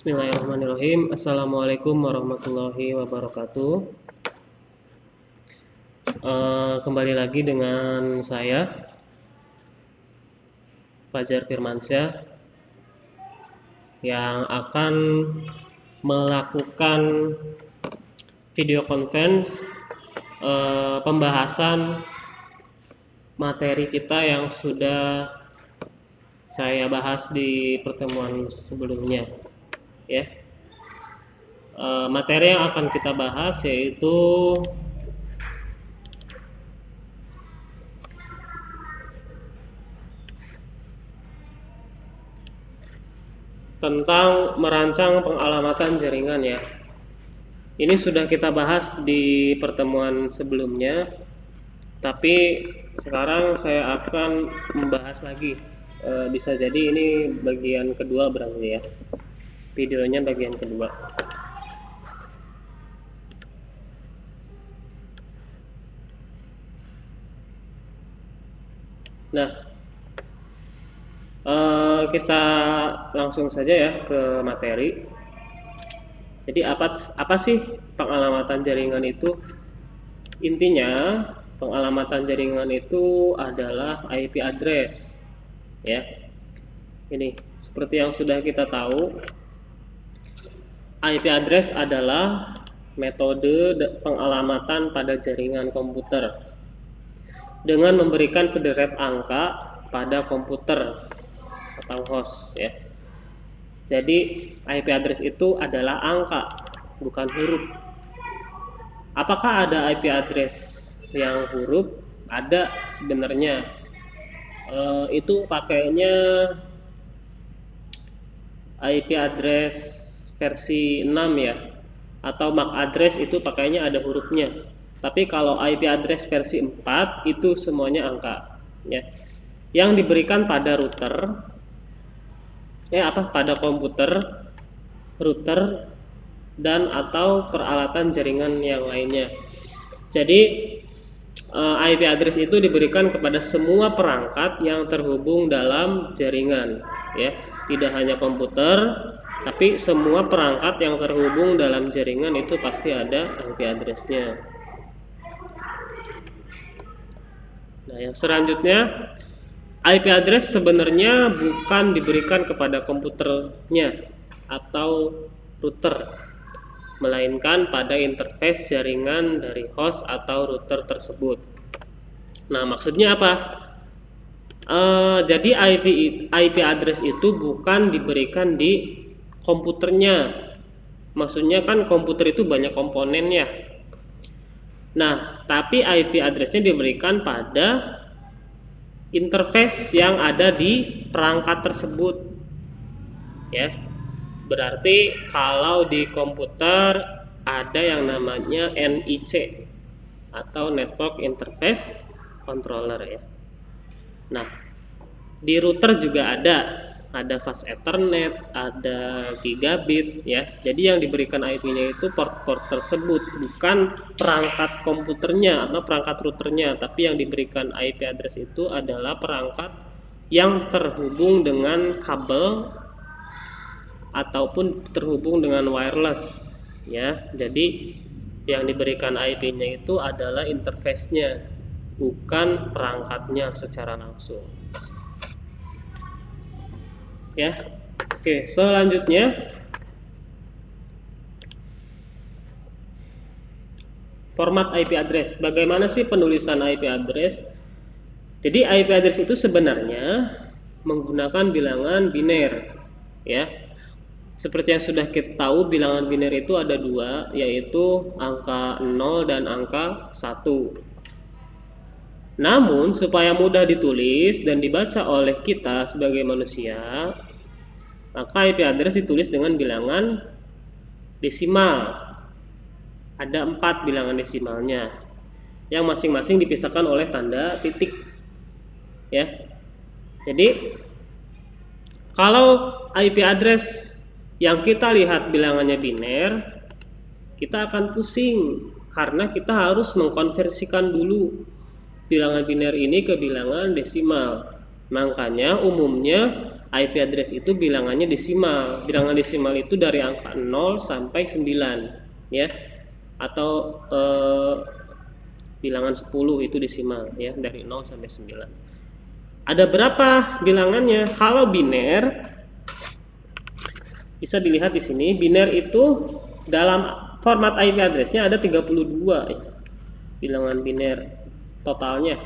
Bismillahirrahmanirrahim. Assalamualaikum warahmatullahi wabarakatuh. Kembali lagi dengan saya, Fajar Firmansyah, yang akan melakukan video conference pembahasan materi kita yang sudah saya bahas di pertemuan sebelumnya. Ya, materi yang akan kita bahas yaitu tentang merancang pengalamatan jaringan ya. Ini sudah kita bahas di pertemuan sebelumnya, tapi sekarang saya akan membahas lagi. Bisa jadi ini bagian kedua berarti ya. Videonya bagian kedua. Nah, kita langsung saja ya ke materi. Jadi apa sih pengalamatan jaringan itu? Intinya pengalamatan jaringan itu adalah IP address. Ya, ini seperti yang sudah kita tahu. IP address adalah metode pengalamatan pada jaringan komputer dengan memberikan sederet angka pada komputer atau host ya. Jadi IP address itu adalah angka, bukan huruf. Apakah ada IP address yang huruf? Ada sebenarnya. Itu pakainya IP address versi 6 ya, atau MAC address itu pakainya ada hurufnya. Tapi kalau IP address versi 4 itu semuanya angka ya. Yang diberikan pada router ya, pada komputer, router dan atau peralatan jaringan yang lainnya. Jadi IP address itu diberikan kepada semua perangkat yang terhubung dalam jaringan ya. Tidak hanya komputer, tapi semua perangkat yang terhubung dalam jaringan itu pasti ada IP address-nya. Nah, yang selanjutnya, IP address sebenarnya bukan diberikan kepada komputernya atau router, melainkan pada interface jaringan dari host atau router tersebut. Nah, maksudnya apa? Jadi IP address itu bukan diberikan di komputernya. Maksudnya kan komputer itu banyak komponennya. Nah, tapi IP address-nya diberikan pada interface yang ada di perangkat tersebut. Ya. Berarti kalau di komputer ada yang namanya NIC atau Network Interface Controller ya. Nah, di router juga ada fast Ethernet, ada gigabit ya. Jadi yang diberikan IP-nya itu port-port tersebut, bukan perangkat komputernya atau perangkat routernya, tapi yang diberikan IP address itu adalah perangkat yang terhubung dengan kabel ataupun terhubung dengan wireless ya. Jadi yang diberikan IP-nya itu adalah interface-nya, bukan perangkatnya secara langsung. Ya, oke. Selanjutnya, format IP address. Bagaimana sih penulisan IP address? Jadi IP address itu sebenarnya menggunakan bilangan biner, ya. Seperti yang sudah kita tahu, bilangan biner itu ada dua, yaitu angka 0 dan angka 1. Namun, supaya mudah ditulis dan dibaca oleh kita sebagai manusia, maka IP address ditulis dengan bilangan desimal. Ada 4 bilangan desimalnya, yang masing-masing dipisahkan oleh tanda titik. Ya. Jadi, kalau IP address yang kita lihat bilangannya biner, kita akan pusing karena kita harus mengkonversikan dulu bilangan biner ini ke bilangan desimal. Makanya umumnya IP address itu bilangannya desimal. Bilangan desimal itu dari angka 0 sampai 9 ya. Atau bilangan 10 itu desimal ya, dari 0 sampai 9. Ada berapa bilangannya? Kalau biner bisa dilihat di sini. Biner itu dalam format IP address-nya ada 32 ya. Bilangan biner totalnya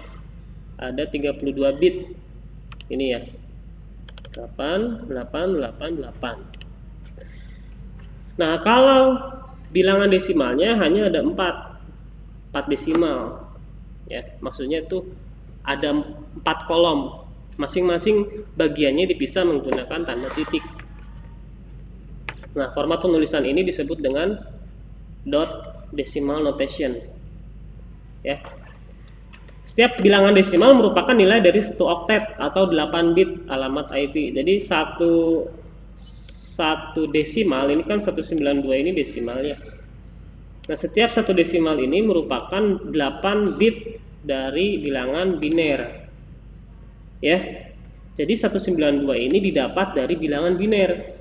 ada 32 bit. Ini ya. 8888. Nah, kalau bilangan desimalnya hanya ada 4 desimal. Ya, maksudnya itu ada 4 kolom. Masing-masing bagiannya dipisah menggunakan tanda titik. Nah, format penulisan ini disebut dengan dot decimal notation. Ya. Setiap bilangan desimal merupakan nilai dari 1 oktet atau 8 bit alamat IP. Jadi satu desimal ini kan 192 ini desimalnya. Nah, setiap 1 desimal ini merupakan 8 bit dari bilangan biner. Ya. Jadi 192 ini didapat dari bilangan biner.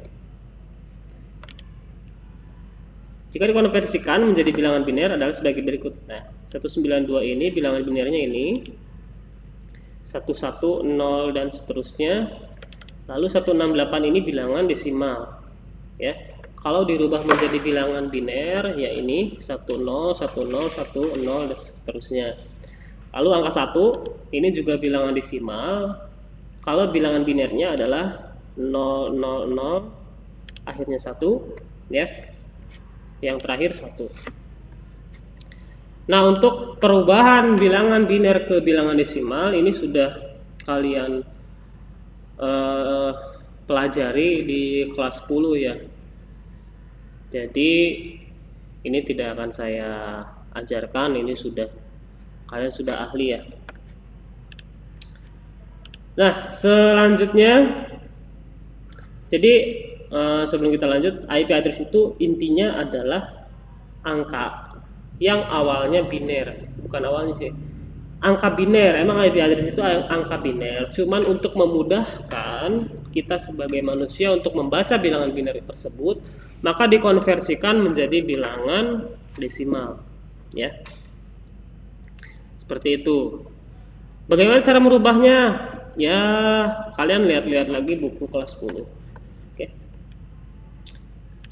Jika dikonversikan menjadi bilangan biner adalah sebagai berikut. Nah, 192 ini bilangan binernya ini 110 dan seterusnya. Lalu 168 ini bilangan desimal. Ya. Kalau dirubah menjadi bilangan biner ya ini 10 10 10 dan seterusnya. Lalu angka 1 ini juga bilangan desimal. Kalau bilangan binernya adalah 000 akhirnya 1 ya. Yang terakhir 1. Nah, untuk perubahan bilangan biner ke bilangan desimal ini sudah kalian pelajari di kelas 10 ya. Jadi ini tidak akan saya ajarkan, ini kalian sudah ahli ya. Nah, selanjutnya jadi sebelum kita lanjut, IP address itu intinya adalah angka yang awalnya biner, bukan awalnya sih. Angka biner, emang IP address itu angka biner. Cuman untuk memudahkan kita sebagai manusia untuk membaca bilangan biner tersebut, maka dikonversikan menjadi bilangan desimal, ya. Seperti itu. Bagaimana cara merubahnya? Ya, kalian lihat-lihat lagi buku kelas 10.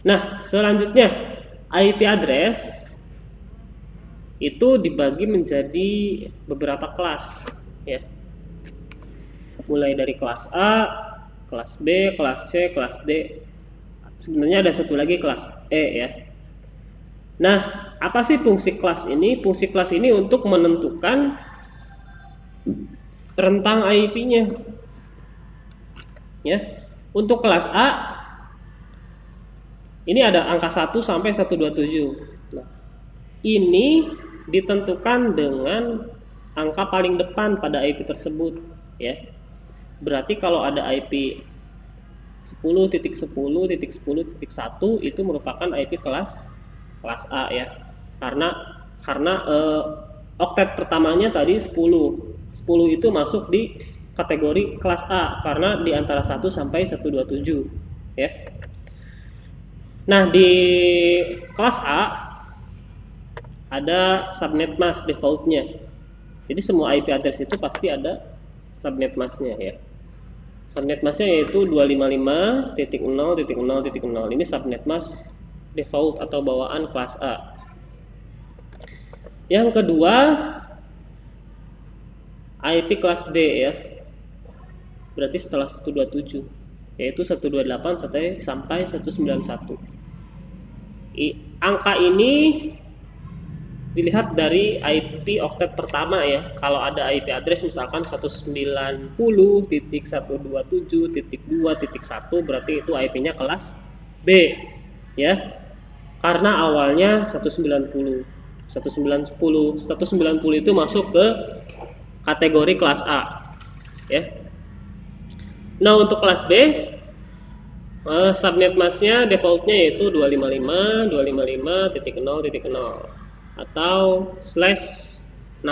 Nah, selanjutnya IP address itu dibagi menjadi beberapa kelas ya. Mulai dari kelas A, kelas B, kelas C, kelas D. Sebenarnya ada satu lagi kelas E ya. Nah, apa sih fungsi kelas ini? Fungsi kelas ini untuk menentukan rentang IP-nya. Ya. Untuk kelas A ini ada angka 1 sampai 127. Nah, ini ditentukan dengan angka paling depan pada IP tersebut, ya. Berarti kalau ada IP 10.10.10.1 itu merupakan IP kelas A ya. Karena oktet pertamanya tadi 10. 10 itu masuk di kategori kelas A karena di antara 1 sampai 127, ya. Nah, di kelas A ada subnet mask defaultnya. Jadi semua IP address itu pasti ada subnet masknya ya. Subnet masknya yaitu 255.0.0.0. Ini subnet mask default atau bawaan kelas A. Yang kedua IP kelas D ya. Berarti setelah 127, yaitu 128 sampai 191. Angka ini dilihat dari IP oktet pertama ya. Kalau ada IP address misalkan 190.127.2.1 berarti itu IP-nya kelas B ya. Karena awalnya 190 itu masuk ke kategori kelas A ya. Nah, untuk kelas B subnet masknya defaultnya yaitu 255.0.0 atau /16.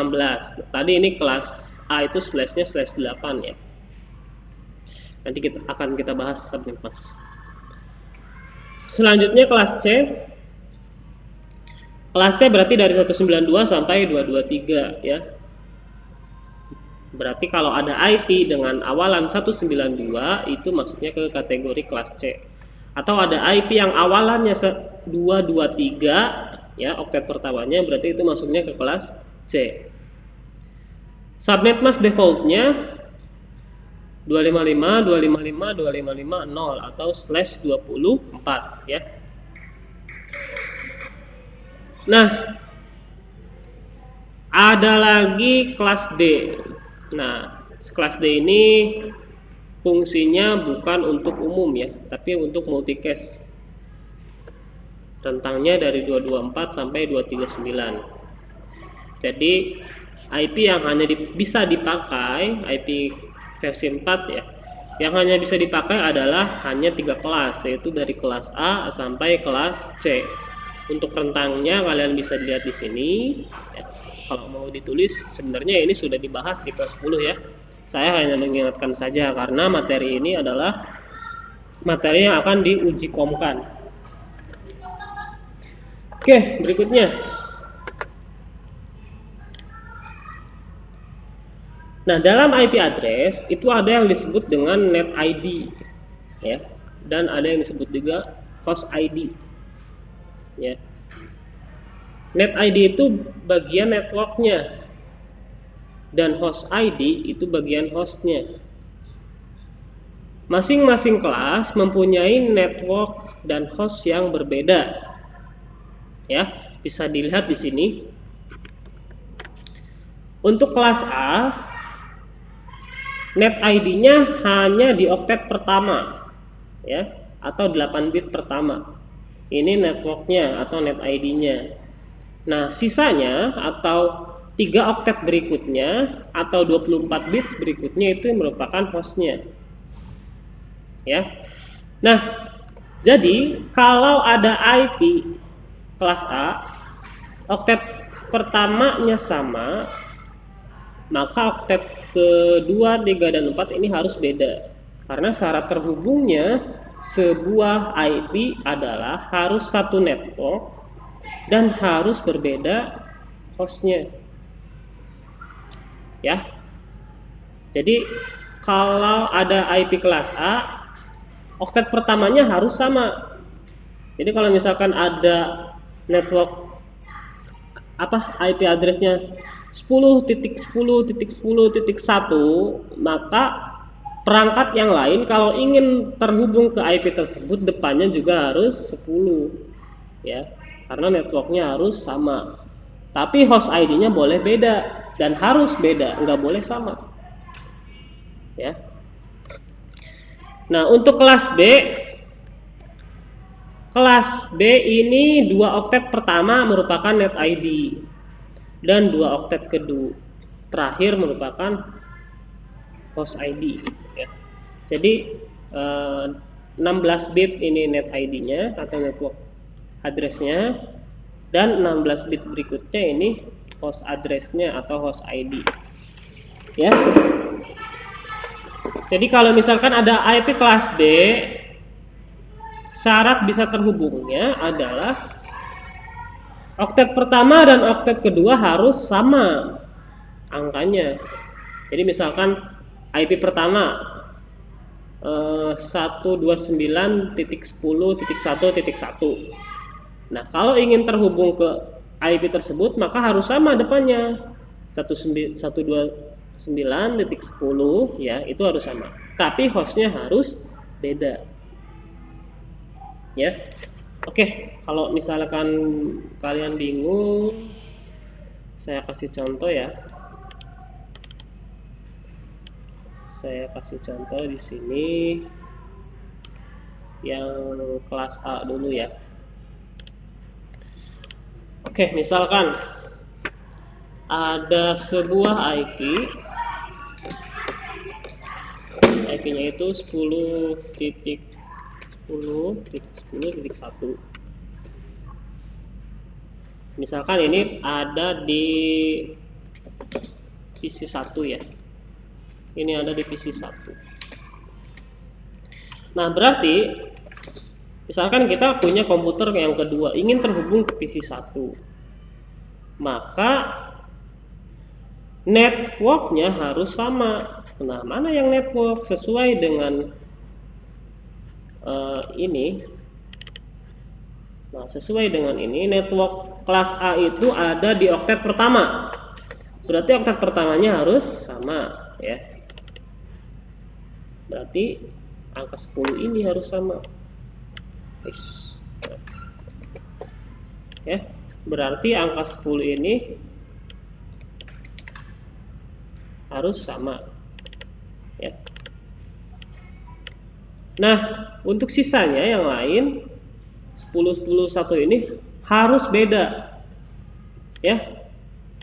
Tadi ini kelas A itu slashnya /8 ya. Nanti akan kita bahas subnet mask. Selanjutnya kelas C. Kelas C berarti dari 192 sampai 223 ya. Berarti kalau ada IP dengan awalan 192 itu maksudnya ke kategori kelas C. Atau ada IP yang awalannya 223 ya, oktet pertamanya, berarti itu masuknya ke kelas C. Subnet mask defaultnya 255, 255, 255, 0 atau /24 ya. Nah, ada lagi kelas D. Nah, kelas D ini fungsinya bukan untuk umum ya, tapi untuk multicast. Rentangnya dari 224 sampai 239. Jadi IP yang hanya bisa dipakai, IP versi 4 ya, yang hanya bisa dipakai adalah hanya 3 kelas, yaitu dari kelas A sampai kelas C. Untuk rentangnya kalian bisa dilihat di sini ya. Kalau mau ditulis sebenarnya ini sudah dibahas di kelas 10 ya. Saya hanya mengingatkan saja karena materi ini adalah materi yang akan diuji komkan. Oke, berikutnya. Nah, dalam IP address itu ada yang disebut dengan net ID ya, dan ada yang disebut juga host ID. Ya. Net ID itu bagian networknya dan host ID itu bagian hostnya. Masing-masing kelas mempunyai network dan host yang berbeda. Ya, bisa dilihat di sini. Untuk kelas A, net ID-nya hanya di oktet pertama, ya, atau 8 bit pertama. Ini networknya atau net ID-nya. Nah, sisanya atau 3 oktet berikutnya atau 24 bit berikutnya itu merupakan hostnya. Ya. Nah, jadi kalau ada IP kelas A, oktet pertamanya sama, maka oktet kedua, 3, dan 4 ini harus beda. Karena syarat terhubungnya sebuah IP adalah harus satu network dan harus berbeda hostnya. Ya. Jadi kalau ada IP kelas A, oktet pertamanya harus sama. Jadi kalau misalkan ada network IP addressnya 10.10.10.1, maka perangkat yang lain kalau ingin terhubung ke IP tersebut depannya juga harus 10 ya, karena networknya harus sama. Tapi host ID-nya boleh beda dan harus beda, nggak boleh sama ya. Nah, untuk kelas B ini 2 oktet pertama merupakan net ID dan 2 oktet kedua terakhir merupakan host ID ya. Jadi 16 bit ini net ID-nya atau network address-nya, dan 16 bit berikutnya ini host address-nya atau host ID ya. Jadi kalau misalkan ada IP kelas D, syarat bisa terhubungnya adalah oktet pertama dan oktet kedua harus sama angkanya. Jadi misalkan IP pertama 129.10.1.1. Nah, kalau ingin terhubung ke IP tersebut maka harus sama depannya 129.10 ya, itu harus sama. Tapi hostnya harus beda. Ya. Oke, kalau misalkan kalian bingung, saya kasih contoh ya. Saya kasih contoh di sini yang kelas A dulu ya. Oke, misalkan ada sebuah IP-nya itu 10.10.10.1. Misalkan ini ada di PC 1 ya. Ini ada di PC 1. Nah, berarti misalkan kita punya komputer yang kedua ingin terhubung ke PC 1, maka networknya harus sama. Nah, mana yang network sesuai dengan ini? Nah, sesuai dengan ini, network kelas A itu ada di oktet pertama. Berarti oktet pertamanya harus sama, ya. Berarti angka 10 ini harus sama. Ya, berarti angka 10 ini harus sama. Ya. Nah, untuk sisanya yang lain 10 10 1 ini harus beda. Ya.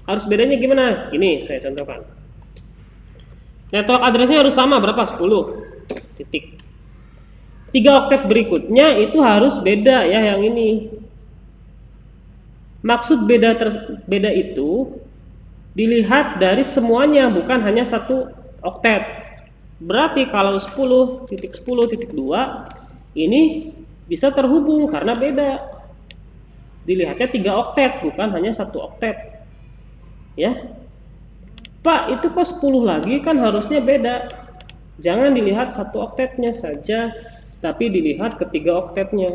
Harus bedanya gimana? Ini saya contohkan. Network address-nya harus sama berapa? 10. Titik. 3 oktet berikutnya itu harus beda ya yang ini. Maksud beda itu dilihat dari semuanya, bukan hanya satu oktet. Berarti kalau 10.10.2 ini bisa terhubung karena beda. Dilihatnya 3 oktet, bukan hanya satu oktet. Ya. Pak, itu kok 10 lagi, kan harusnya beda. Jangan dilihat satu oktetnya saja, tapi dilihat ketiga oktetnya.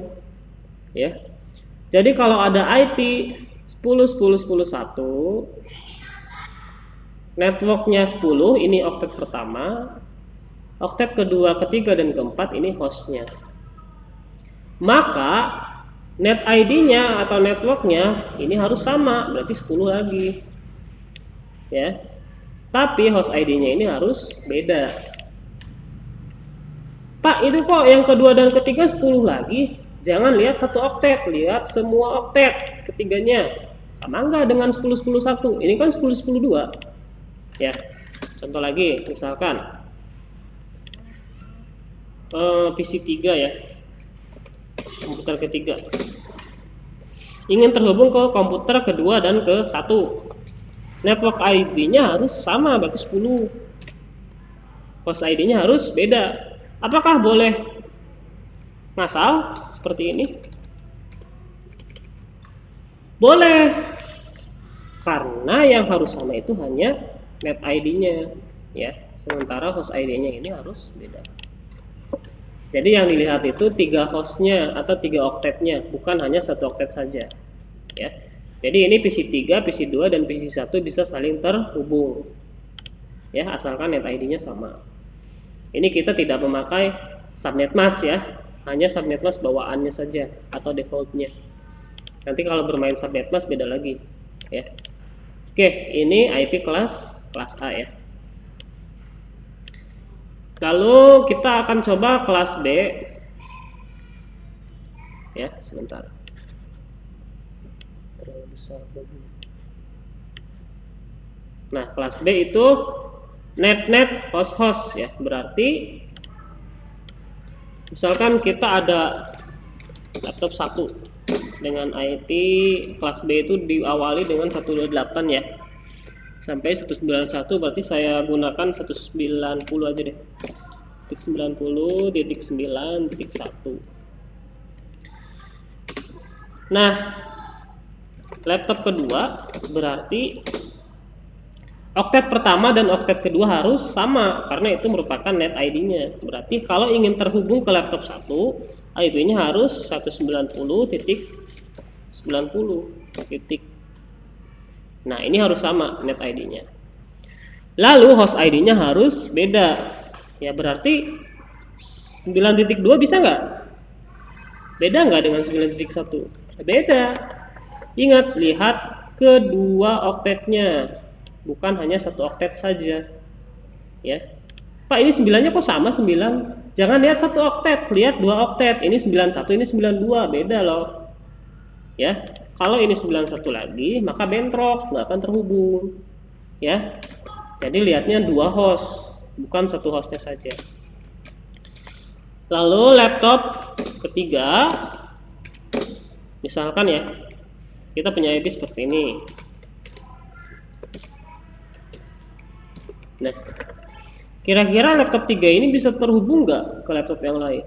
Ya. Jadi kalau ada IP 10.10.10.1, networknya 10, ini oktet pertama, oktet kedua, ketiga, dan keempat ini hostnya. Maka net ID-nya atau networknya ini harus sama, berarti 10 lagi. Ya. Tapi host ID-nya ini harus beda. Pak, itu kok yang kedua dan ketiga 10 lagi? Jangan lihat satu oktet, lihat semua oktet ketiganya. Sama enggak dengan 10.10.1? Ini kan 10.10.2. Ya. Contoh lagi, misalkan PC 3 ya. Komputer ketiga. Ingin terhubung ke komputer kedua dan ke 1. Network ID-nya harus sama, berarti 10. Host ID-nya harus beda. Apakah boleh ngasal seperti ini? Boleh. Karena yang harus sama itu hanya net ID-nya, ya. Sementara host ID-nya ini harus beda. Jadi yang dilihat itu 3 hostnya atau 3 oktetnya, bukan hanya satu oktet saja, ya. Jadi ini PC 3, PC 2, dan PC 1 bisa saling terhubung, ya, asalkan net ID-nya sama. Ini kita tidak memakai subnet mask ya, hanya subnet mask bawaannya saja atau defaultnya. Nanti kalau bermain subnet mask beda lagi, ya. Oke, ini IP kelas A ya. Lalu kita akan coba kelas B. Ya, sebentar. Nah, kelas B itu net host ya. Berarti misalkan kita ada laptop 1 dengan IP kelas B itu diawali dengan 128 ya. Sampai 191, berarti saya gunakan 190 aja deh. 190.9.1. Nah, laptop kedua berarti oktet pertama dan oktet kedua harus sama karena itu merupakan net ID-nya. Berarti kalau ingin terhubung ke laptop 1, IP-nya harus 190.90. Nah, ini harus sama net ID-nya. Lalu host ID-nya harus beda. Ya, berarti 9.2 bisa nggak? Beda nggak dengan 9.1? Beda. Ingat, lihat kedua oktetnya, bukan hanya satu oktet saja. Ya. Pak, ini 9-nya kok sama 9? Jangan lihat satu oktet, lihat 2 oktet. Ini 91, ini 92, beda loh. Ya. Kalau ini 91 lagi, maka bentrok, nggak akan terhubung. Ya. Jadi lihatnya 2 host, bukan satu hostnya saja. Lalu laptop ketiga, misalkan ya, kita punya IP seperti ini. Nah, kira-kira laptop 3 ini bisa terhubung nggak ke laptop yang lain?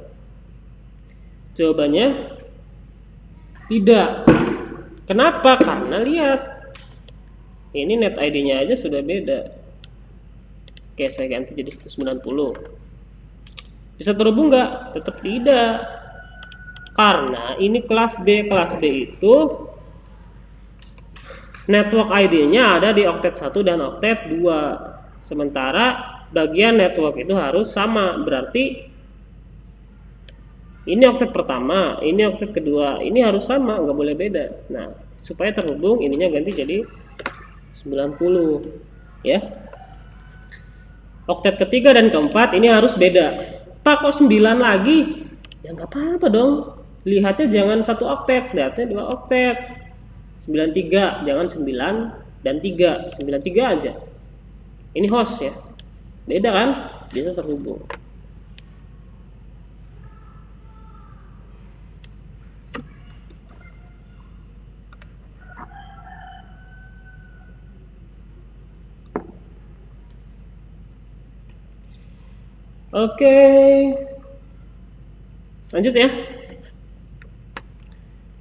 Jawabannya tidak. Kenapa? Karena lihat, ini net ID-nya aja sudah beda. Oke, saya ganti jadi 190. Bisa terhubung nggak? Tetap tidak. Karena ini kelas B. Kelas B itu network ID-nya ada di oktet 1 dan oktet 2. Sementara bagian network itu harus sama. Berarti ini oktet pertama, ini oktet kedua, ini harus sama, nggak boleh beda. Nah, supaya terhubung, ininya ganti jadi 90, ya. Oktet ketiga dan keempat ini harus beda. Pak, kok 9 lagi? Ya nggak apa-apa dong. Lihatnya jangan satu oktet, lihatnya 2 oktet. 93, jangan 9 dan 3, 93 aja. Ini host ya. Beda kan? Bisa terhubung. Oke, lanjut ya.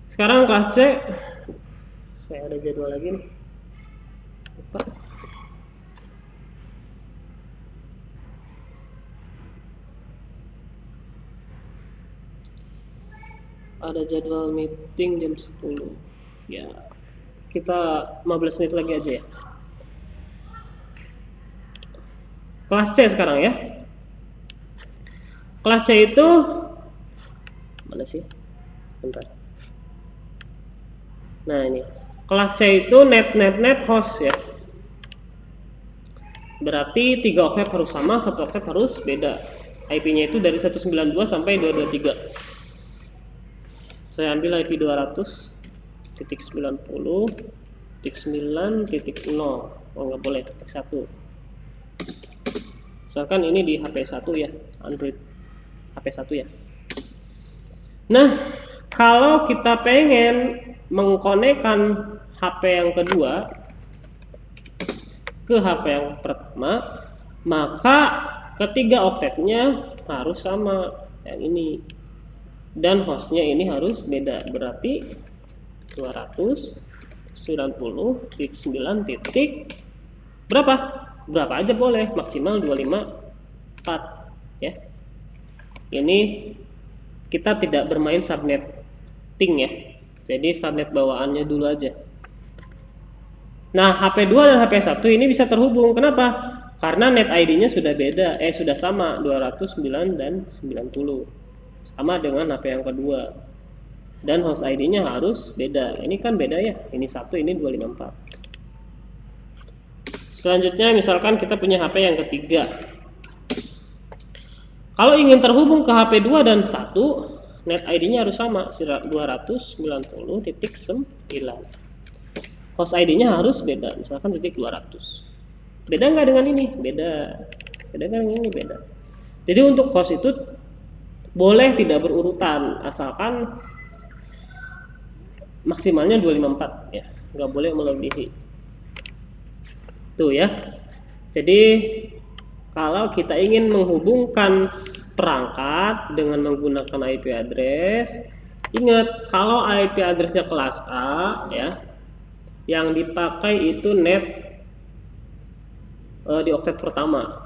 Sekarang kelas C. Saya ada jadwal lagi nih. Lupa. Ada jadwal meeting jam 10. Ya, kita 15 menit lagi aja ya. Kelas C sekarang ya. Kelas C itu mana sih? Bentar. Nah ini, kelas C itu net host ya. Berarti 3 oktet harus sama, 1 oktet harus beda. IP-nya itu dari 192 sampai 223. Saya ambil IP 200.90.9.0. Oh nggak boleh, 1. Misalkan ini di HP 1 ya, Android HP 1 ya. Nah, kalau kita pengen mengkonekkan HP yang kedua ke HP yang pertama, maka ketiga oktetnya harus sama yang ini. Dan hostnya ini harus beda. Berarti 290.9 titik berapa? Berapa aja boleh, maksimal 254 ya. Ini kita tidak bermain subnetting ya. Jadi subnet bawaannya dulu aja. Nah, HP 2 dan HP 1 ini bisa terhubung. Kenapa? Karena net ID-nya sudah beda, sudah sama 209 dan 90. Sama dengan HP yang kedua. Dan host ID-nya harus beda. Ini kan beda ya. Ini 1, ini 254. Selanjutnya misalkan kita punya HP yang ketiga. Kalau ingin terhubung ke HP 2 dan 1, net ID-nya harus sama, 290.9. Host ID-nya harus beda, misalkan titik 200. Beda nggak dengan ini? Beda. Beda nggak dengan ini? Beda. Jadi untuk host itu boleh tidak berurutan, asalkan maksimalnya 254 ya, nggak boleh melebihi. Tuh ya. Jadi kalau kita ingin menghubungkan perangkat dengan menggunakan IP address, ingat kalau IP addressnya kelas A ya, yang dipakai itu net di oktet pertama.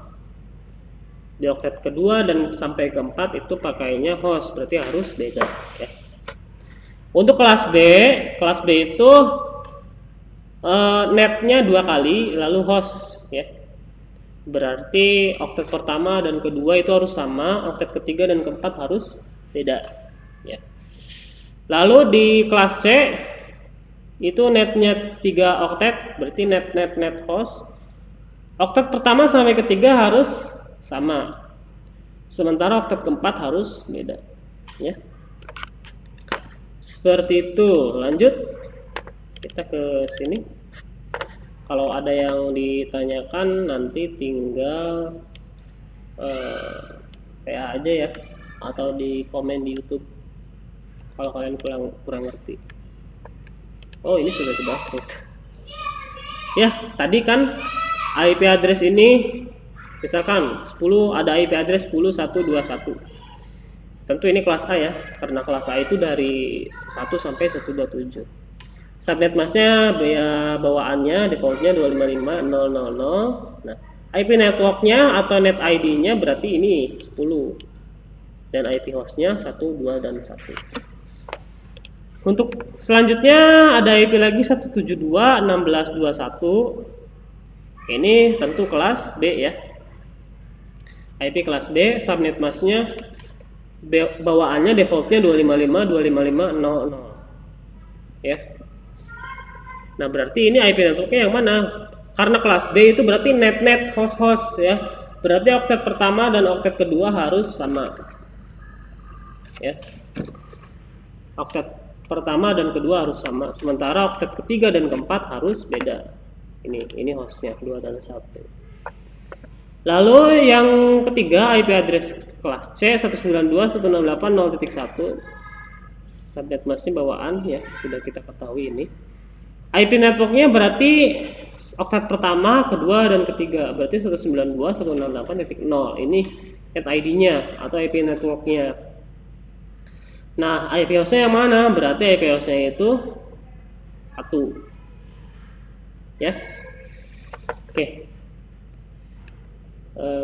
Di oktet kedua dan sampai keempat itu pakainya host, berarti harus beda ya. Untuk kelas B itu netnya 2 kali lalu host ya. Berarti oktet pertama dan kedua itu harus sama, oktet ketiga dan keempat harus beda ya. Lalu di kelas C itu netnya 3 oktet, berarti net host. Oktet pertama sampai ketiga harus sama. Sementara oktet keempat harus beda ya. Seperti itu. Lanjut kita ke sini. Kalau ada yang ditanyakan nanti tinggal PA aja ya, atau di komen di YouTube kalau kalian kurang ngerti. Oh, ini sudah dibahas tuh. Ya, tadi kan IP address ini misalkan 10, ada IP address 10.121. Tentu ini kelas A ya, karena kelas A itu dari 1 sampai 127. Subnet masknya bawaannya defaultnya 255.0.0.0. Nah, IP networknya atau net ID-nya berarti ini 10. Dan IP hostnya 1, 2, dan 1. Untuk selanjutnya ada IP lagi 172.16.21. Ini tentu kelas B ya. IP kelas B, subnet masknya bawaannya defaultnya 255.255.0.0 ya. Nah berarti ini IP networknya yang mana? Karena kelas B itu berarti net host ya. Berarti oktet pertama dan oktet kedua harus sama ya. Oktet pertama dan kedua harus sama. Sementara oktet ketiga dan keempat harus beda. Ini hostnya 2 dan 1. Lalu yang ketiga IP address kelas C 192.168.0.1. Subnet masknya bawaan ya, sudah kita ketahui ini. IP networknya berarti oktet pertama, kedua, dan ketiga. Berarti 192.168.0. Ini net ID-nya atau IP networknya. Nah, IP hostnya yang mana? Berarti IP hostnya itu 1. Ya. Oke.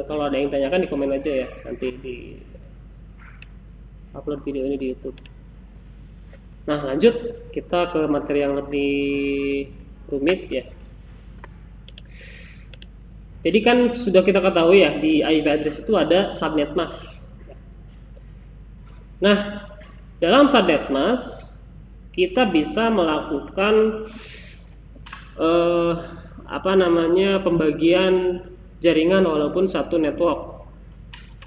Kalau ada yang tanyakan di komen aja ya, nanti di upload video ini di YouTube. Nah lanjut kita ke materi yang lebih rumit ya. Jadi kan sudah kita ketahui ya, di IP address itu ada subnet mask. Nah dalam subnet mask kita bisa melakukan pembagian jaringan walaupun satu network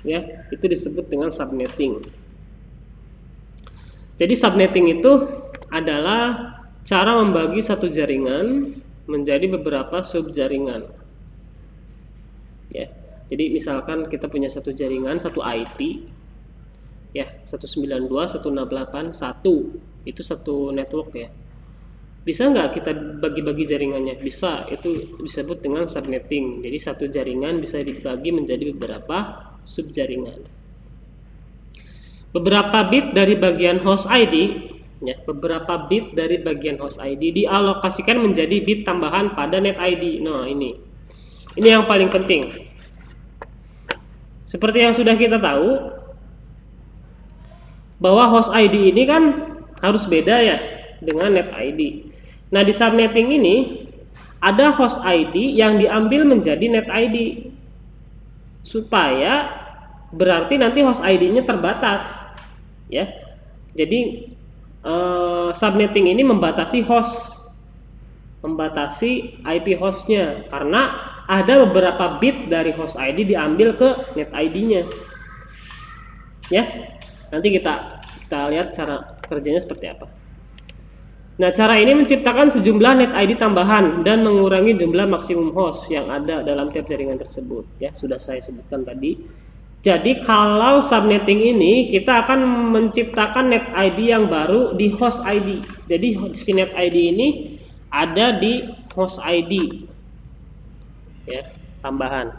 ya, itu disebut dengan subnetting. Jadi subnetting itu adalah cara membagi satu jaringan menjadi beberapa subjaringan ya. Jadi misalkan kita punya satu jaringan, satu IP ya, 192.168.1 itu satu network ya. Bisa nggak kita bagi-bagi jaringannya? Bisa, itu disebut dengan subnetting. Jadi satu jaringan bisa dibagi menjadi beberapa subjaringan. Beberapa bit dari bagian host ID, ya, beberapa bit dari bagian host ID dialokasikan menjadi bit tambahan pada net ID. Nah ini yang paling penting. Seperti yang sudah kita tahu, bahwa host ID ini kan harus beda ya dengan net ID. Nah di subnetting ini ada host ID yang diambil menjadi net ID supaya berarti nanti host ID-nya terbatas ya. Jadi subnetting ini membatasi IP hostnya karena ada beberapa bit dari host ID diambil ke net ID-nya ya. Nanti kita lihat cara kerjanya seperti apa. Nah, cara ini menciptakan sejumlah net ID tambahan dan mengurangi jumlah maksimum host yang ada dalam tiap jaringan tersebut. Ya, sudah saya sebutkan tadi. Jadi, kalau subnetting ini kita akan menciptakan net ID yang baru di host ID. Jadi, si net ID ini ada di host ID. Ya, tambahan.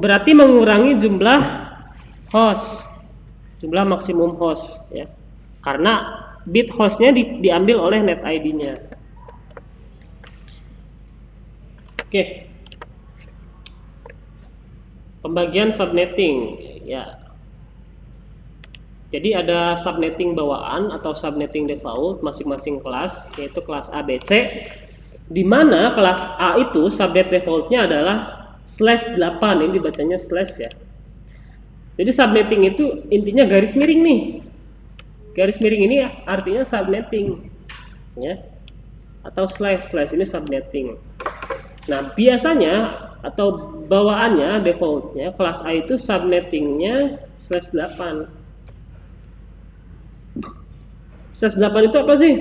Berarti mengurangi jumlah host, jumlah maksimum host ya. Karena bit hostnya diambil oleh net ID-nya. Oke. Pembagian subnetting ya. Jadi ada subnetting bawaan atau subnetting default masing-masing kelas, yaitu kelas A, B, C. Di mana kelas A itu subnet defaultnya adalah /8, ini dibacanya slash ya. Jadi subnetting itu intinya garis miring nih. Garis miring ini artinya subnetting ya, atau slash ini subnetting. Nah biasanya atau bawaannya defaultnya kelas A itu subnettingnya /8. /8 itu apa sih?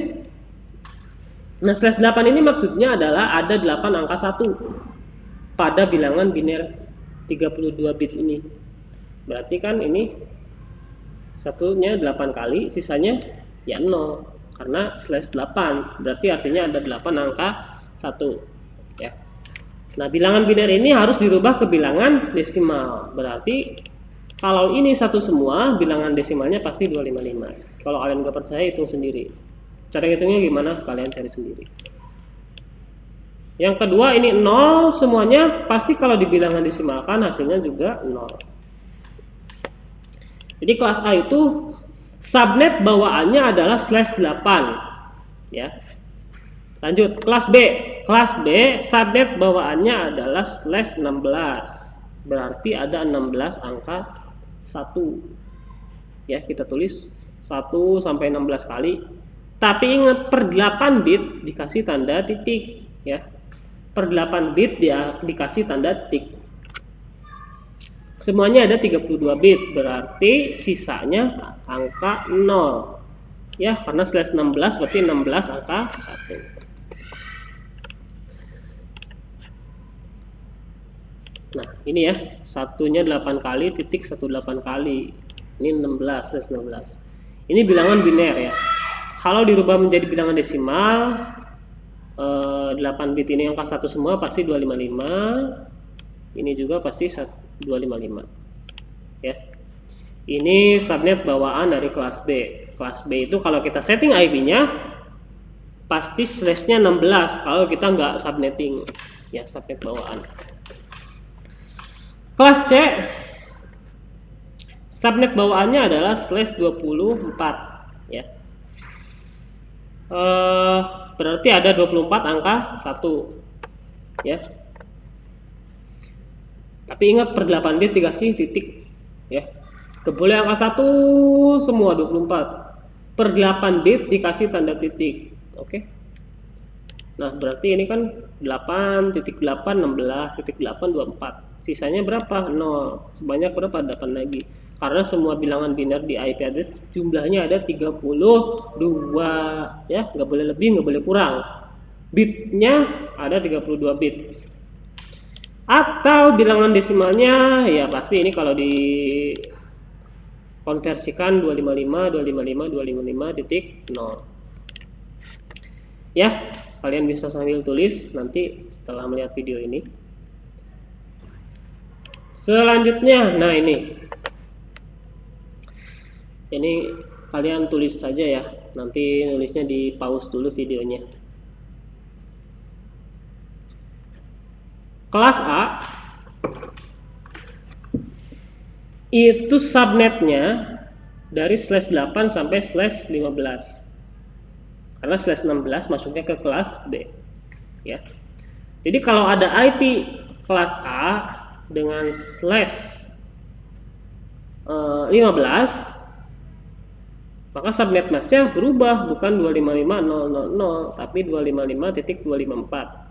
Nah /8 ini maksudnya adalah ada 8 angka 1 pada bilangan biner 32 bit ini. Berarti kan ini satunya 8 kali, sisanya ya 0 karena /8, berarti artinya ada 8 angka 1 ya. Nah bilangan biner ini harus dirubah ke bilangan desimal, berarti Kalau ini satu semua, bilangan desimalnya pasti 255. Kalau kalian nggak percaya, hitung sendiri. Cara hitungnya gimana? Kalian cari sendiri. Yang kedua, ini 0 semuanya, pasti kalau dibilangan desimalkan hasilnya juga 0. Jadi kelas A itu subnet bawaannya adalah /8. Ya. Lanjut, kelas B. Kelas B subnet bawaannya adalah /16. Berarti ada 16 angka 1. Ya, kita tulis 1 sampai 16 kali. Tapi ingat, per 8 bit dikasih tanda titik, ya. Per 8 bit dia dikasih tanda titik. Semuanya ada 32 bit, berarti sisanya angka 0. Ya, karena /16 berarti 16 angka 1. Nah, ini ya, satunya 8 kali, titik 18 kali. Ini 16. Ini bilangan biner ya. Kalau dirubah menjadi bilangan desimal, 8 bit ini angka 1 semua pasti 255. Ini juga pasti 255. Ya. Ini subnet bawaan dari kelas B. Kelas B itu kalau kita setting IP-nya pasti /nya 16 kalau kita nggak subnetting. Ya, subnet bawaan. Kelas C, subnet bawaannya adalah /24. Ya. Berarti ada 24 angka 1. Ya. Tapi ingat, per 8 bit dikasih titik. Ya. Boleh angka 1 semua 24. Per 8 bit dikasih tanda titik. Oke. Nah, berarti ini kan 8, titik 8, 16, titik 8, 24. Sisanya berapa? 0. Sebanyak berapa? 8 lagi. Karena semua bilangan biner di IP address jumlahnya ada 32. Ya, nggak boleh lebih, nggak boleh kurang. Bitnya ada 32 bit. Atau bilangan desimalnya, ya pasti ini kalau dikonversikan 255 ya, kalian bisa sambil tulis nanti setelah melihat video ini. Selanjutnya, nah ini kalian tulis saja ya, nanti nulisnya di pause dulu videonya. Kelas A itu subnetnya dari /8 sampai /15. Karena /16 masuknya ke kelas B. Ya. Jadi kalau ada IP kelas A dengan /15, maka subnet masknya berubah, bukan 255.000 tapi 255.254.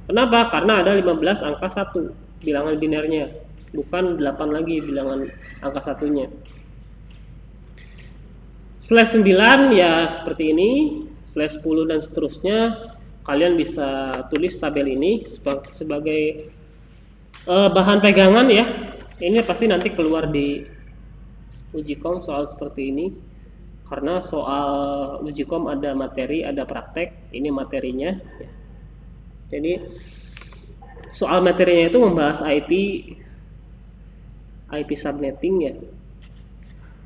Kenapa? Karena ada 15 angka 1 bilangan binernya, bukan 8 lagi bilangan angka satunya. /9 ya seperti ini, /10 dan seterusnya. Kalian bisa tulis tabel ini sebagai bahan pegangan ya. Ini pasti nanti keluar di ujikom soal seperti ini. Karena soal ujikom ada materi, ada praktek. Ini materinya. Jadi soal materinya itu membahas IP subnetting ya.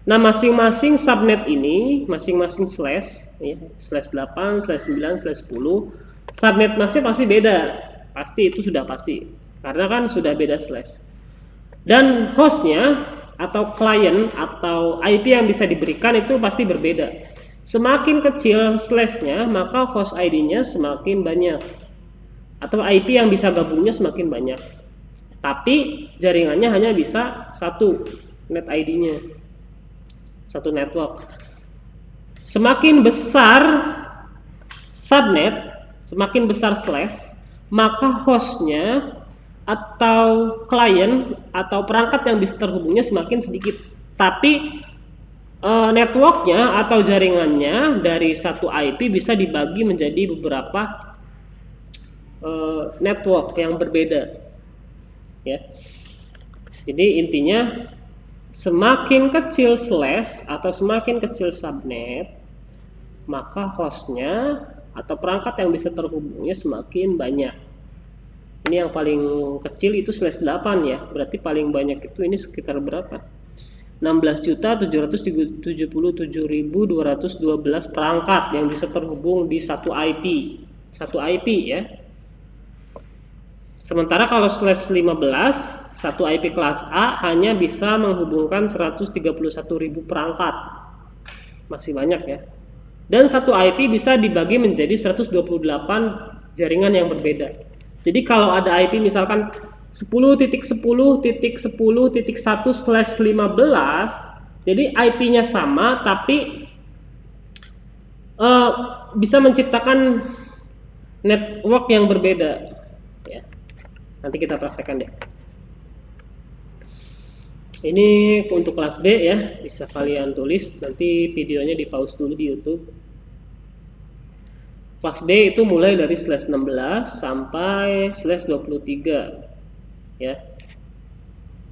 Nah, masing-masing subnet ini, masing-masing /8, /9, /10, subnet masknya pasti beda. Pasti, itu sudah pasti. Karena kan sudah beda slash. Dan hostnya atau klien atau IP yang bisa diberikan itu pasti berbeda. Semakin kecil slashnya, maka host ID-nya semakin banyak. Atau IP yang bisa gabungnya semakin banyak. Tapi jaringannya hanya bisa satu net ID-nya, satu network. Semakin besar subnet, semakin besar slash, maka hostnya atau klien atau perangkat yang bisa terhubungnya semakin sedikit. Tapi networknya atau jaringannya dari satu IP bisa dibagi menjadi beberapa network yang berbeda. Ya. Jadi intinya semakin kecil slash atau semakin kecil subnet, maka hostnya atau perangkat yang bisa terhubungnya semakin banyak. Ini yang paling kecil itu /8 ya, berarti paling banyak itu ini sekitar berapa? 16.777.212 perangkat yang bisa terhubung di satu IP. Satu IP ya. Sementara kalau slash 15, satu IP kelas A hanya bisa menghubungkan 131.000 perangkat. Masih banyak ya. Dan satu IP bisa dibagi menjadi 128 jaringan yang berbeda. Jadi kalau ada IP misalkan 10.10.10.1/15, jadi IP-nya sama tapi bisa menciptakan network yang berbeda ya. Nanti kita praktekkan deh. Ini untuk kelas B ya, bisa kalian tulis, nanti videonya di pause dulu di YouTube. Kelas B itu mulai dari slash 16 sampai slash 23 ya.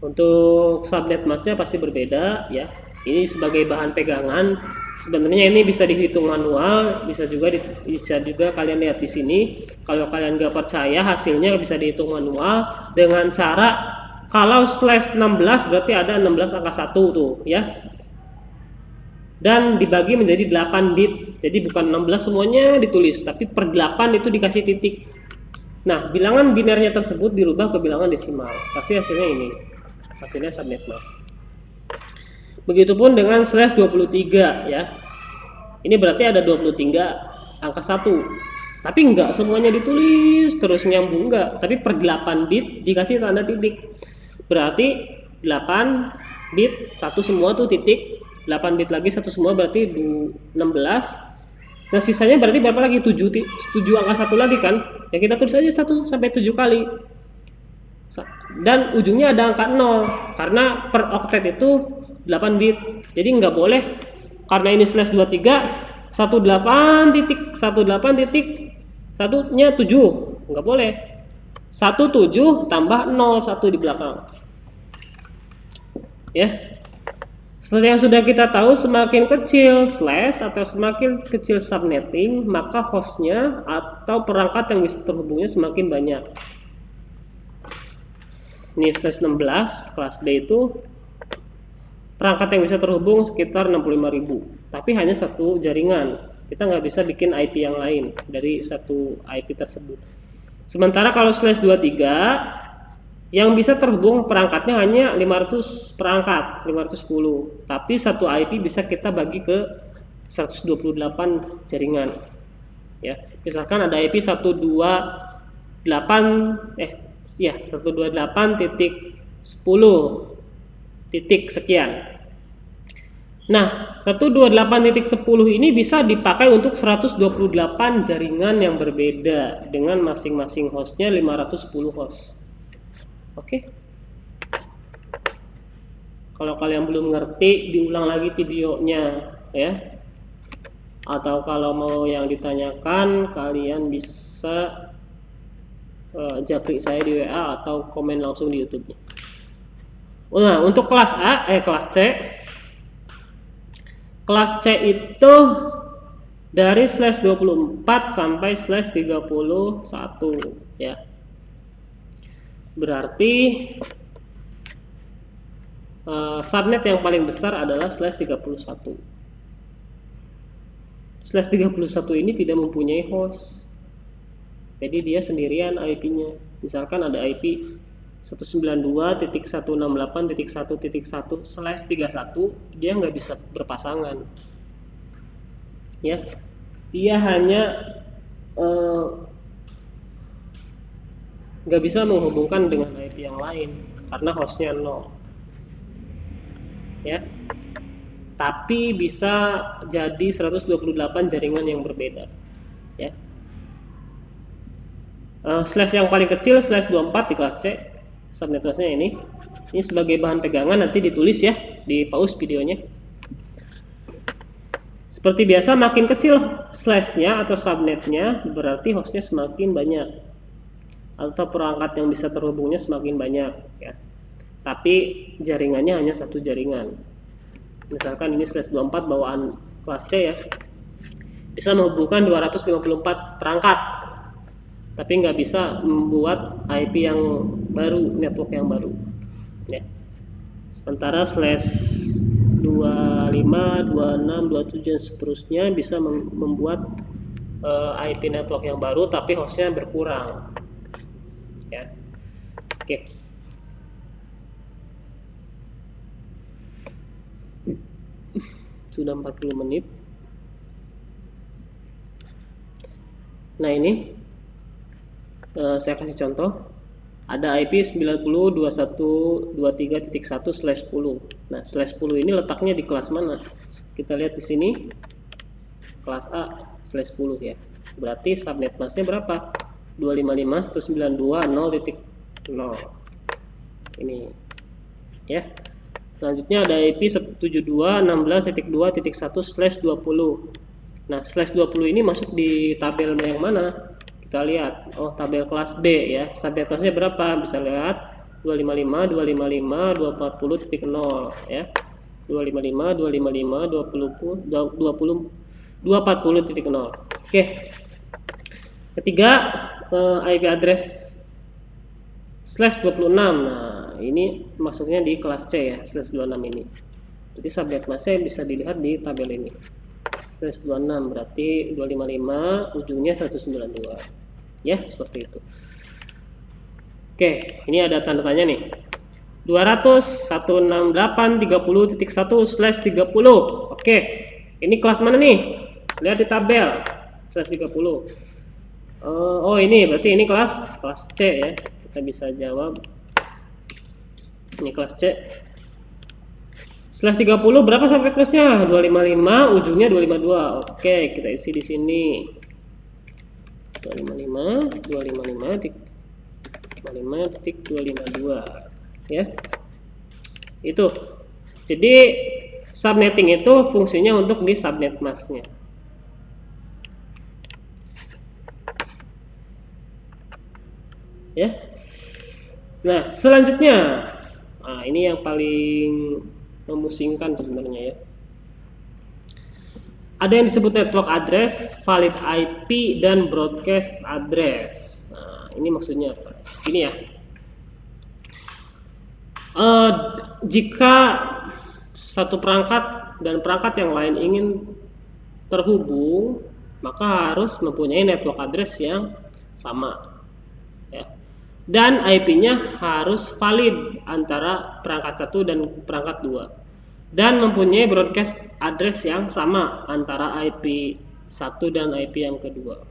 Untuk subnet masknya pasti berbeda ya. Ini sebagai bahan pegangan. Sebenarnya ini bisa dihitung manual, bisa juga kalian lihat di sini. Kalau kalian nggak percaya hasilnya bisa dihitung manual dengan cara kalau slash 16 berarti ada 16 angka 1 tuh ya. Dan dibagi menjadi 8 bit. Jadi bukan 16 semuanya ditulis, tapi per 8 itu dikasih titik. Nah, bilangan binernya tersebut dirubah ke bilangan desimal. Pasti hasilnya ini. Hasilnya subnet mask. Begitupun dengan slash 23 ya. Ini berarti ada 23 angka 1. Tapi enggak semuanya ditulis terus nyambung enggak, tapi per 8 bit dikasih tanda titik. Berarti 8 bit satu semua tuh titik, 8 bit lagi satu semua berarti 16. Nah, sisanya berarti berapa lagi? 7 angka 1 lagi kan? Ya kita tulis aja 1 sampai 7 kali. Dan ujungnya ada angka 0 karena per octet itu 8 bit. Jadi nggak boleh karena ini slash 23 18 titik satunya 7. Nggak boleh. 17 tambah 0 1 di belakang. Ya. Seperti yang sudah kita tahu, semakin kecil slash atau semakin kecil subnetting, maka hostnya atau perangkat yang bisa terhubungnya semakin banyak. Ini slash 16, kelas B itu perangkat yang bisa terhubung sekitar 65.000, tapi hanya satu jaringan. Kita nggak bisa bikin IP yang lain dari satu IP tersebut. Sementara kalau slash 23, yang bisa terhubung perangkatnya hanya 500 perangkat, 510. Tapi satu IP bisa kita bagi ke 128 jaringan. Ya, misalkan ada IP 128.10 titik sekian. Nah, 128.10 ini bisa dipakai untuk 128 jaringan yang berbeda dengan masing-masing hostnya 510 host. Oke. Kalau kalian belum ngerti, diulang lagi videonya ya. Atau kalau mau yang ditanyakan, kalian bisa japri saya di WA atau komen langsung di YouTube. Nah, untuk kelas C itu dari slash 24 sampai slash 31 ya. Berarti subnet yang paling besar adalah slash 31. Slash 31 ini tidak mempunyai host. Jadi dia sendirian IP-nya. Misalkan ada IP 192.168.1.1/31, dia nggak bisa berpasangan. Ya, dia hanya nggak bisa menghubungkan dengan IP yang lain karena hostnya 0 ya, tapi bisa jadi 128 jaringan yang berbeda ya. Slash yang paling kecil slash 24 di kelas C, subnetnya ini sebagai bahan pegangan, nanti ditulis ya di pause videonya. Seperti biasa, makin kecil slashnya atau subnetnya berarti hostnya semakin banyak atau perangkat yang bisa terhubungnya semakin banyak ya. Tapi jaringannya hanya satu jaringan. Misalkan ini slash 24 bawaan kelas C ya, bisa menghubungkan 254 perangkat, tapi nggak bisa membuat IP yang baru, network yang baru ya. Sementara slash 25, 26, 27 dan seterusnya bisa membuat IP network yang baru tapi hostnya berkurang. Ya. Oke. Sudah 40 menit. Nah, ini saya kasih contoh. Ada IP 90.21.23.1/10. Nah, /10 ini letaknya di kelas mana? Kita lihat di sini. Kelas A /10 ya. Berarti subnet masknya berapa? 255.192.0.0. Ini ya. Selanjutnya ada IP 72.16.2.1/20. Nah, /20 ini masuk di tabel yang mana? Kita lihat, oh tabel kelas B ya. Tabel kelasnya berapa? Bisa lihat 255, 255, 240.0 ya. 255, 255, 240.0. Oke. Ketiga, IP address /26. Nah, ini masuknya di kelas C ya, /26 ini. Jadi subnet masknya bisa dilihat di tabel ini. /26 berarti 255, ujungnya 192. Ya, seperti itu. Oke, ini ada tanda tanya nih. 200.168.30.1/30. Oke, ini kelas mana nih? Lihat di tabel /30. Oh, ini berarti ini kelas C ya. Kita bisa jawab. Ini kelas C. /30 berapa sampai kelasnya? 255, ujungnya 252. Oke, kita isi di sini. 255.252 ya. Itu. Jadi subnetting itu fungsinya untuk di subnet masknya. Ya. Nah, selanjutnya. Nah, ini yang paling memusingkan sebenarnya ya. Ada yang disebut network address, valid IP, dan broadcast address. Nah, ini maksudnya apa? Ini ya. Jika satu perangkat dan perangkat yang lain ingin terhubung, maka harus mempunyai network address yang sama. Ya. Dan IP-nya harus valid antara perangkat satu dan perangkat dua. Dan mempunyai broadcast address yang sama antara IP 1 dan IP yang kedua.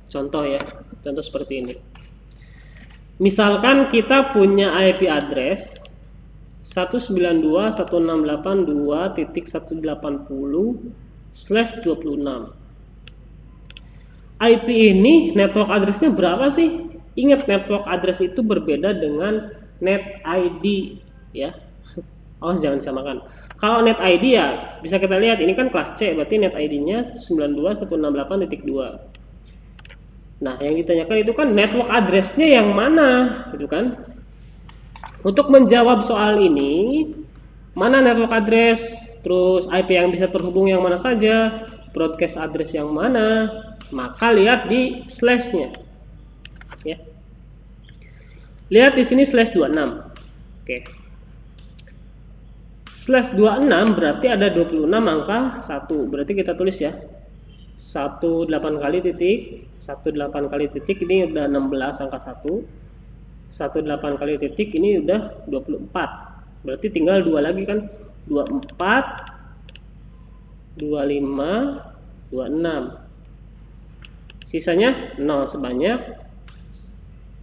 Contoh ya, contoh seperti ini. Misalkan kita punya IP address 192.168.2.180/26. IP ini network addressnya berapa sih? Ingat, network address itu berbeda dengan net ID ya. Oh, jangan disamakan. Kalau net ID ya bisa kita lihat, ini kan kelas C, berarti net ID-nya 92.168.2. Nah, yang ditanyakan itu kan network address-nya yang mana, gitu kan? Untuk menjawab soal ini, mana network address, terus IP yang bisa terhubung yang mana saja, broadcast address yang mana, maka lihat di slash-nya. Ya. Lihat di sini /26. Oke. /26 berarti ada 26 angka 1. Berarti kita tulis ya. 18 kali titik, 18 kali titik, ini udah 16 angka 1. 18 kali titik ini udah 24. Berarti tinggal 2 lagi kan. 24, 25, 26. Sisanya 0 sebanyak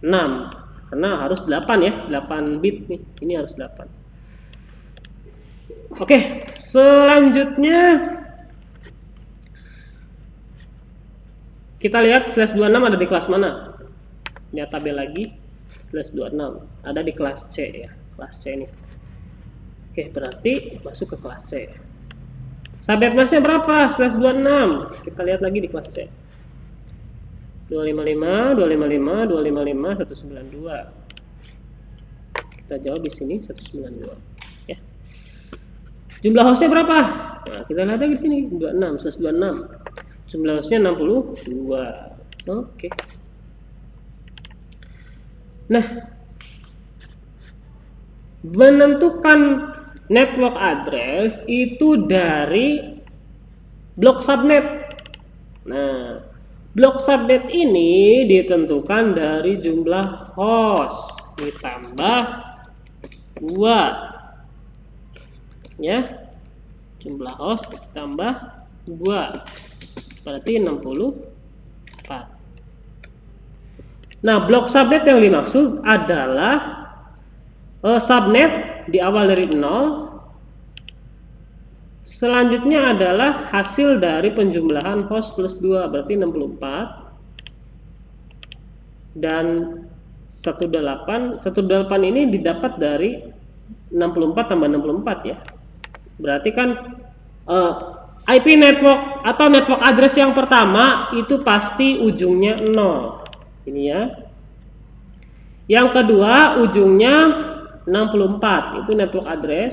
6. Karena harus 8 ya, 8 bit nih. Ini harus 8. Oke, selanjutnya kita lihat /26 ada di kelas mana? Lihat tabel lagi. /26 ada di kelas C ya, kelas C ini. Oke, berarti masuk ke kelas C. Subnet masknya berapa? /26. Kita lihat lagi di kelas C. 255, 255, 255, 192. Kita jawab di sini 192. Ya. Jumlah hostnya berapa? Nah, kita lihat lagi di sini 26, 126. Jumlah hostnya 62. Oke. Nah, menentukan network address itu dari blok subnet. Nah, blok subnet ini ditentukan dari jumlah host ditambah 2. Ya. Jumlah host ditambah 2. Berarti 64. Nah, blok subnet yang dimaksud adalah subnet di awal dari 0. Selanjutnya adalah hasil dari penjumlahan host plus 2, berarti 64. Dan 18 ini didapat dari 64 tambah 64 ya. Berarti kan IP network atau network address yang pertama itu pasti ujungnya 0. Ini ya. Yang kedua ujungnya 64, itu network address.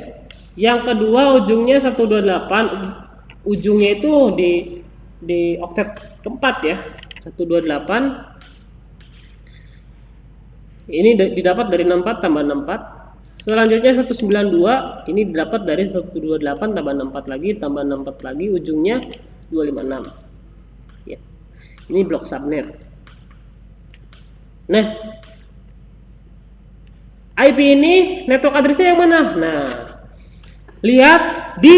Yang kedua ujungnya 128, ujungnya itu di oktet keempat ya. 128. Ini didapat dari 64 tambah 64. Selanjutnya 192, ini didapat dari 128 tambah 64 lagi, tambah 64 lagi, ujungnya 256. Ya. Ini blok subnet. Nah, IP ini network address-nya yang mana? Nah, lihat di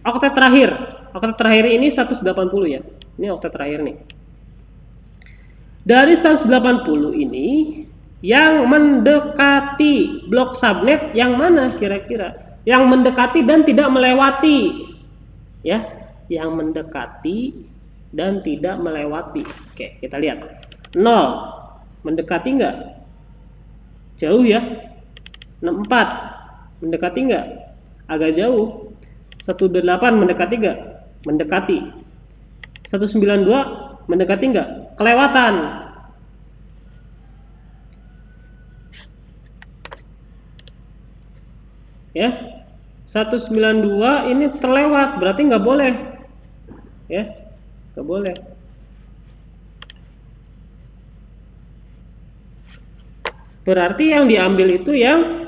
oktet terakhir. Oktet terakhir ini 180 ya. Ini oktet terakhir nih. Dari 180 ini yang mendekati blok subnet yang mana kira-kira? Yang mendekati dan tidak melewati. Ya, yang mendekati dan tidak melewati. Oke, kita lihat. 0 mendekati enggak? Jauh ya. 64 mendekati enggak? Agak jauh. 128 mendekati enggak? Mendekati. 192 mendekati enggak? Kelewatan. Ya, 192 ini terlewat, berarti nggak boleh. Ya, nggak boleh. Berarti yang diambil itu yang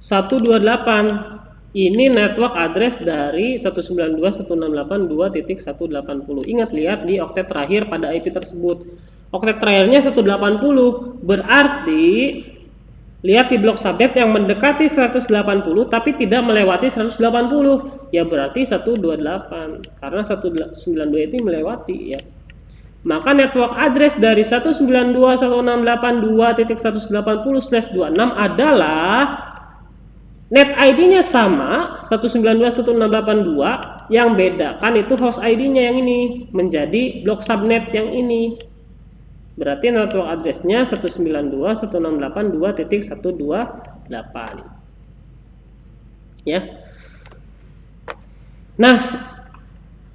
128. Ini network address dari 192.168.2.180. Ingat, lihat di oktet terakhir pada IP tersebut. Oktet terakhirnya 180, berarti lihat di blok subnet yang mendekati 180 tapi tidak melewati 180. Ya berarti 128. Karena 192 itu melewati ya. Maka network address dari 192.168.2.180/26 adalah net ID-nya sama 192.168.2, yang bedakan itu host ID-nya yang ini menjadi blok subnet yang ini. Berarti network address-nya 192.168.2.128. Ya. Nah,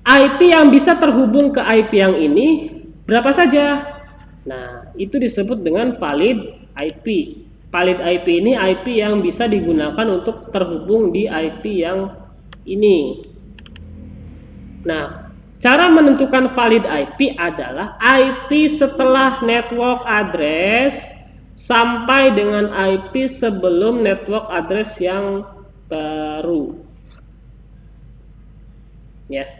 IP yang bisa terhubung ke IP yang ini berapa saja? Nah, itu disebut dengan valid IP. Valid IP ini IP yang bisa digunakan untuk terhubung di IP yang ini. Nah, cara menentukan valid IP adalah IP setelah network address sampai dengan IP sebelum network address yang baru. Ya.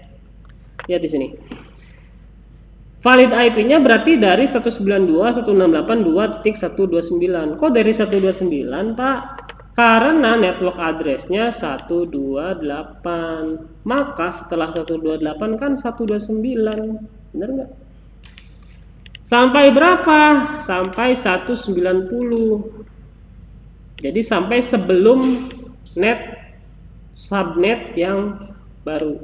Lihat di sini. Valid IP-nya berarti dari 192.168.2.129. Kok dari 129, Pak? Karena network address-nya 128. Maka setelah 128 kan 129. Benar nggak? Sampai berapa? Sampai 190. Jadi sampai sebelum subnet yang baru.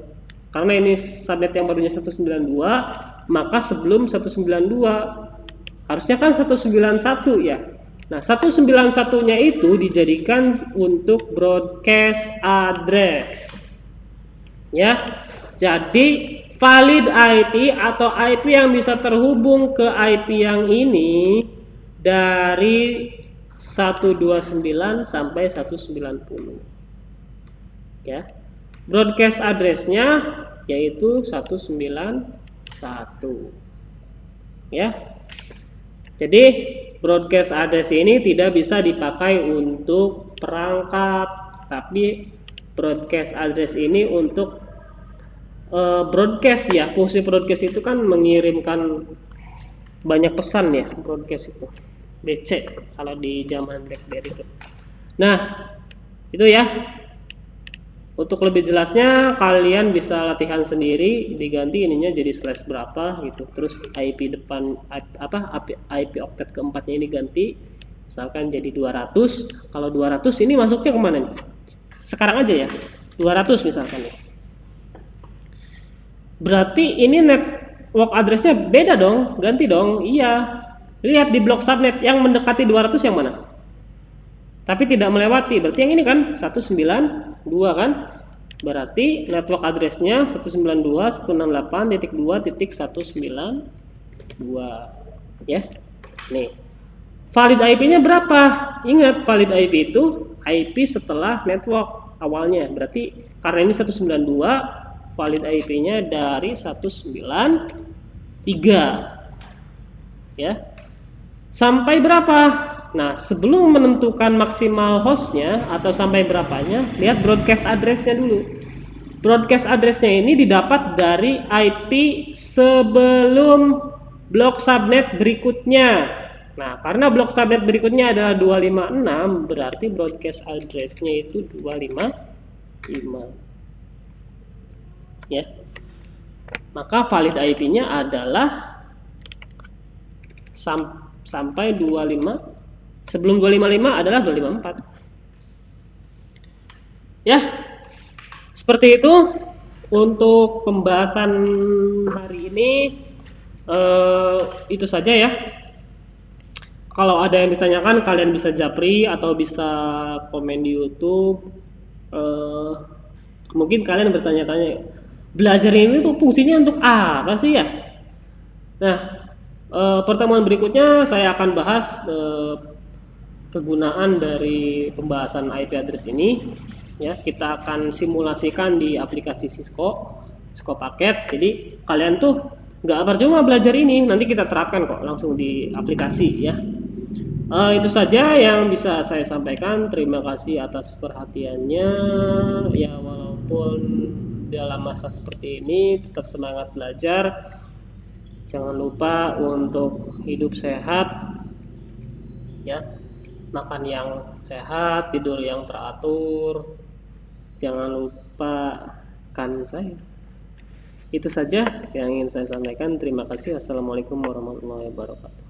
Karena ini subnet yang barunya 192, maka sebelum 192. Harusnya kan 191 ya. Nah, 191-nya itu dijadikan untuk broadcast address. Ya. Jadi valid IP atau IP yang bisa terhubung ke IP yang ini dari 129 sampai 190. Ya. Broadcast address-nya yaitu 191. Ya. Jadi broadcast address ini tidak bisa dipakai untuk perangkat, tapi broadcast address ini untuk broadcast ya. Fungsi broadcast itu kan mengirimkan banyak pesan ya, broadcast itu. BC kalau di zaman BlackBerry itu. Nah, itu ya. Untuk lebih jelasnya kalian bisa latihan sendiri, diganti ininya jadi slash berapa gitu. Terus IP depan IP oktet keempatnya ini ganti, misalkan jadi 200. Kalau 200 ini masuknya kemana nih? Sekarang aja ya, 200 misalkan ya. Berarti ini network addressnya beda dong, ganti dong. Iya. Lihat di blok subnet yang mendekati 200 yang mana? Tapi tidak melewati. Berarti yang ini kan 192 kan? Berarti network addressnya 192.168.192 ya. Nih. Valid IP-nya berapa? Ingat, valid IP itu IP setelah network awalnya. Berarti karena ini 192, valid IP-nya dari 193. Ya. Sampai berapa? Nah, sebelum menentukan maksimal hostnya atau sampai berapanya, lihat broadcast addressnya dulu. Broadcast addressnya ini didapat dari IP sebelum blok subnet berikutnya. Nah, karena blok subnet berikutnya adalah 256, berarti broadcast addressnya itu 255. Ya. Maka valid IP-nya adalah sampai 25. Sebelum 255 adalah 254. Ya. Seperti itu untuk pembahasan hari ini. Itu saja ya. Kalau ada yang ditanyakan kalian bisa japri atau bisa komen di YouTube. Mungkin kalian bertanya-tanya, belajar ini tuh fungsinya untuk apa sih ya? Nah, pertemuan berikutnya saya akan bahas kegunaan dari pembahasan IP address ini. Ya, kita akan simulasikan di aplikasi Cisco paket. Jadi kalian tuh nggak percuma belajar ini, nanti kita terapkan kok langsung di aplikasi ya. Itu saja yang bisa saya sampaikan. Terima kasih atas perhatiannya. Ya, walaupun dalam masa seperti ini tetap semangat belajar. Jangan lupa untuk hidup sehat, ya, makan yang sehat, tidur yang teratur. Jangan lupa kan saya. Itu saja yang ingin saya sampaikan. Terima kasih. Assalamualaikum warahmatullahi wabarakatuh.